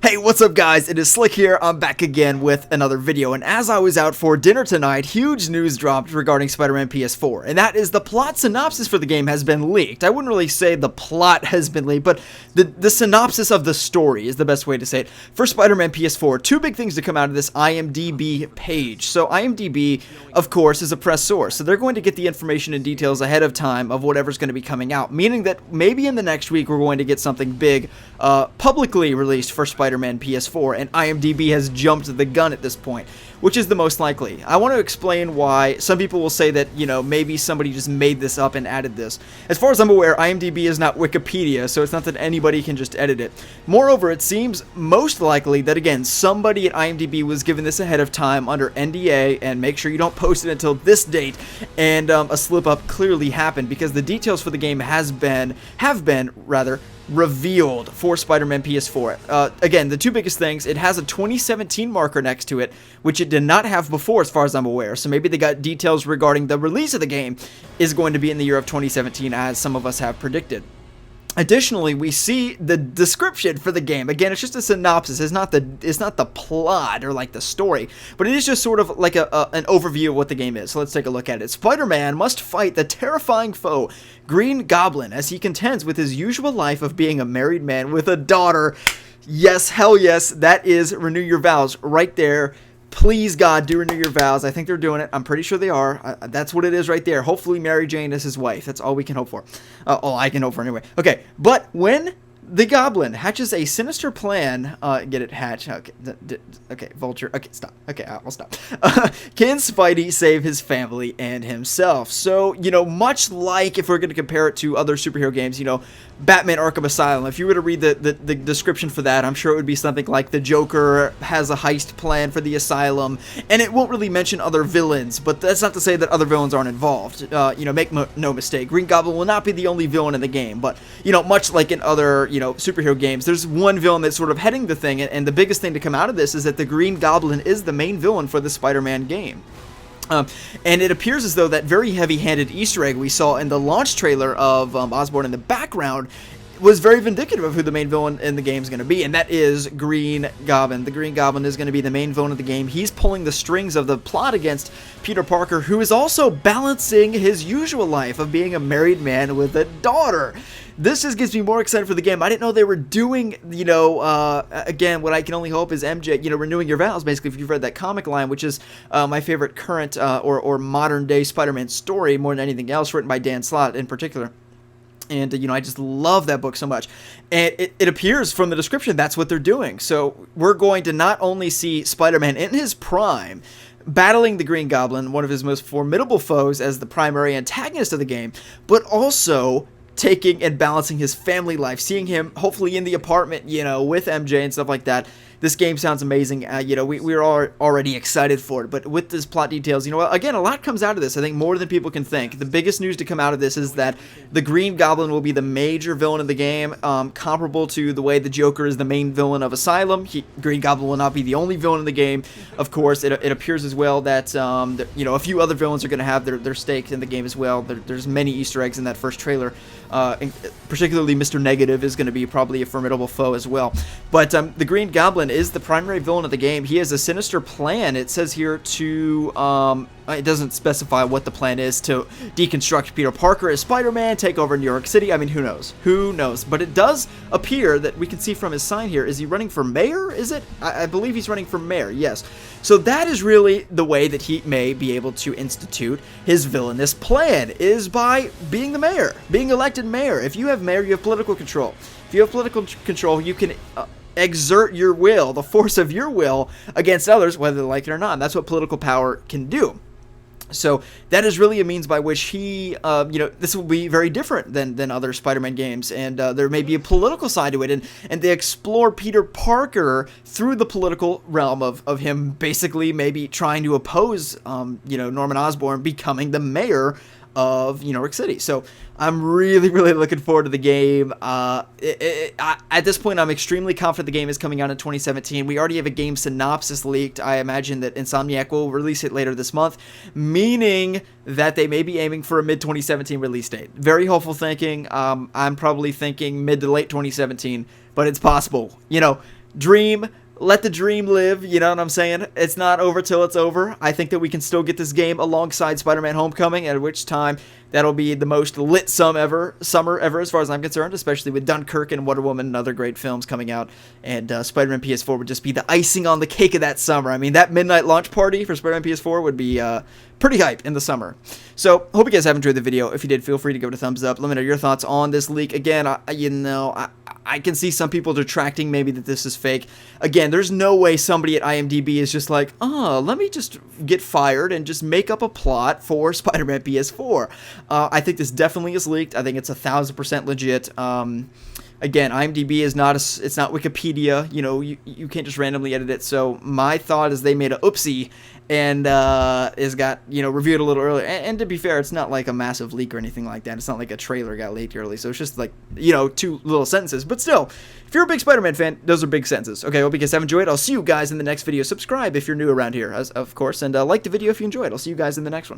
Hey, what's up guys? It is Slikk here. I'm back again with another video, and as I was out for dinner tonight, huge news dropped regarding Spider-Man PS4, and that is the plot synopsis for the game has been leaked. I wouldn't really say the plot has been leaked, but the synopsis of the story is the best way to say it. For Spider-Man PS4, two big things to come out of this IMDb page. So IMDb, of course, is a press source, so they're going to get the information and details ahead of time of whatever's going to be coming out, meaning that maybe in the next week we're going to get something big publicly released for Spider-Man PS4, and IMDb has jumped the gun at this point, which is the most likely. I want to explain why. Some people will say that, you know, maybe somebody just made this up and added this. As far as I'm aware, IMDb is not Wikipedia, so it's not that anybody can just edit it. Moreover, it seems most likely that, again, somebody at IMDb was given this ahead of time under NDA, and make sure you don't post it until this date, and a slip-up clearly happened, because the details for the game have been revealed for Spider-Man PS4. Again, the two biggest things, it has a 2017 marker next to it, which it did not have before as far as I'm aware, so maybe they got details regarding the release of the game is going to be in the year of 2017, as some of us have predicted. Additionally, we see the description for the game. Again, it's just a synopsis. It's not the plot or like the story, but it is just sort of like an overview of what the game is. So let's take a look at it. Spider-Man must fight the terrifying foe, Green Goblin, as he contends with his usual life of being a married man with a daughter. Yes, hell yes, that is renew your vows right there. Please, God, do renew your vows. I think they're doing it. I'm pretty sure they are. That's what it is right there. Hopefully, Mary Jane is his wife. That's all we can hope for. All I can hope for anyway. Okay, but when the Goblin hatches a sinister plan, get it, hatch, okay, Vulture, okay, stop, okay, I'll stop. Can Spidey save his family and himself? So, you know, much like if we're going to compare it to other superhero games, you know, Batman Arkham Asylum, if you were to read the description for that, I'm sure it would be something like the Joker has a heist plan for the asylum, and it won't really mention other villains, but that's not to say that other villains aren't involved. You know, make no mistake, Green Goblin will not be the only villain in the game, but, you know, much like in other, you know, superhero games, there's one villain that's sort of heading the thing, and the biggest thing to come out of this is that the Green Goblin is the main villain for the Spider-Man game. And it appears as though that very heavy-handed Easter egg we saw in the launch trailer of Osborn in the background was very vindicative of who the main villain in the game is going to be, and that is Green Goblin. The Green Goblin is going to be the main villain of the game. He's pulling the strings of the plot against Peter Parker, who is also balancing his usual life of being a married man with a daughter. This just gets me more excited for the game. I didn't know they were doing, you know, again, what I can only hope is MJ, you know, renewing your vows, basically, if you've read that comic line, which is my favorite current or modern-day Spider-Man story more than anything else, written by Dan Slott in particular. And, you know, I just love that book so much. And it appears from the description that's what they're doing. So we're going to not only see Spider-Man in his prime, battling the Green Goblin, one of his most formidable foes as the primary antagonist of the game, but also taking and balancing his family life, seeing him hopefully in the apartment, you know, with MJ and stuff like that. This game sounds amazing. You know, we're already excited for it, but with this plot details, you know, again, a lot comes out of this. I think more than people can think. The biggest news to come out of this is that the Green Goblin will be the major villain of the game, comparable to the way the Joker is the main villain of Asylum. Green Goblin will not be the only villain in the game. Of course, it appears as well that, you know, a few other villains are going to have their stake in the game as well. There's many Easter eggs in that first trailer. Particularly Mr. Negative is going to be probably a formidable foe as well. But the Green Goblin is the primary villain of the game. He has a sinister plan. It says here to, it doesn't specify what the plan is, to deconstruct Peter Parker as Spider-Man, take over New York City. I mean, who knows? Who knows? But it does appear that we can see from his sign here, is he running for mayor? Is it? I believe he's running for mayor, yes. So that is really the way that he may be able to institute his villainous plan, is by being the mayor, being elected mayor. If you have mayor, you have political control. If you have political control, you can exert your will, the force of your will, against others, whether they like it or not. And that's what political power can do. So that is really a means by which he, you know, this will be very different than other Spider-Man games, and there may be a political side to it, and they explore Peter Parker through the political realm of him basically maybe trying to oppose, you know, Norman Osborn becoming the mayor of New York City. So I'm really looking forward to the game. At this point, I'm extremely confident the game is coming out in 2017. We already have a game synopsis leaked. I imagine that Insomniac will release it later this month, meaning that they may be aiming for a mid-2017 release date. Very hopeful thinking. I'm probably thinking mid to late 2017, but it's possible. You know, dream. Let the dream live, you know what I'm saying? It's not over till it's over. I think that we can still get this game alongside Spider-Man Homecoming, at which time that'll be the most lit summer ever, as far as I'm concerned, especially with Dunkirk and Wonder Woman and other great films coming out. And Spider-Man PS4 would just be the icing on the cake of that summer. I mean, that midnight launch party for Spider-Man PS4 would be pretty hype in the summer. So, hope you guys have enjoyed the video. If you did, feel free to give it a thumbs up. Let me know your thoughts on this leak. Again, I can see some people detracting maybe that this is fake. Again, there's no way somebody at IMDb is just like, oh, let me just get fired and just make up a plot for Spider-Man PS4. I think this definitely is leaked. I think it's 1000% legit. Again, IMDb is not it's not Wikipedia. You know, you can't just randomly edit it. So my thought is they made a oopsie and is got, you know, reviewed a little earlier. And to be fair, it's not like a massive leak or anything like that. It's not like a trailer got leaked early. So it's just like, you know, 2 little sentences. But still, if you're a big Spider-Man fan, those are big sentences. Okay, hope you guys have enjoyed. I'll see you guys in the next video. Subscribe if you're new around here, of course, and like the video if you enjoyed. I'll see you guys in the next one.